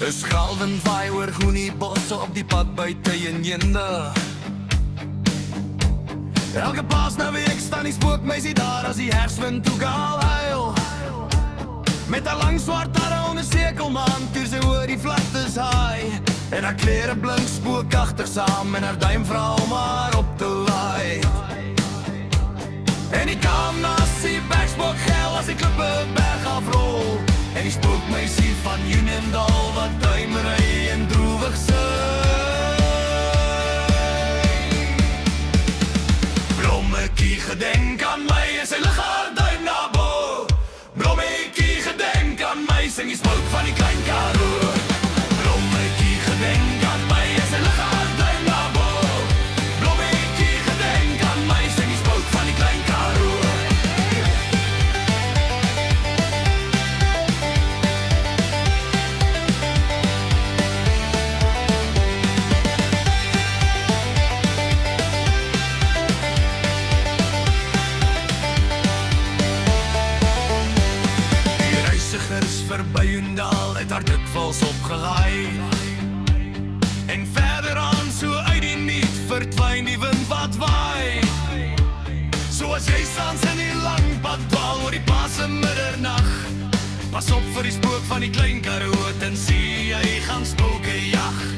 Is galwind waai oor groenie bosse op die pad buite Jende. Elke paas na week staan die spookmeisie daar as die herfstwind toe gaal huil. Met 'n lang swart harre onder sekelmaan toe sy oor die vlaktes haai. En haar klere blink spookagtig saam en haar duim vra om haar op te laai. En die kamnas die bergspook gel as die klippe berg afrol. En die spookmeisie van Uniondal wat duimery en droewig sing. Blommetjie gedenk aan my en sy lig haar duim na bo. Blommetjie gedenk aan my, sing die spook van die Klein Karoo. Blommetjie gedenk aan my en sy lig haar duim na bo. Blommetjie gedenk aan my, sing die spook van die Klein Karoo. Verby Uniondal het haar dikwels opgelaai. En verder aan so uit die niet verdwyn die wind wat waai. Soos jy saans in die lang pad dwaal oor die paase middernag. Pas op vir die spook van die Klein Karoo, tensy jy gaan spooke jag.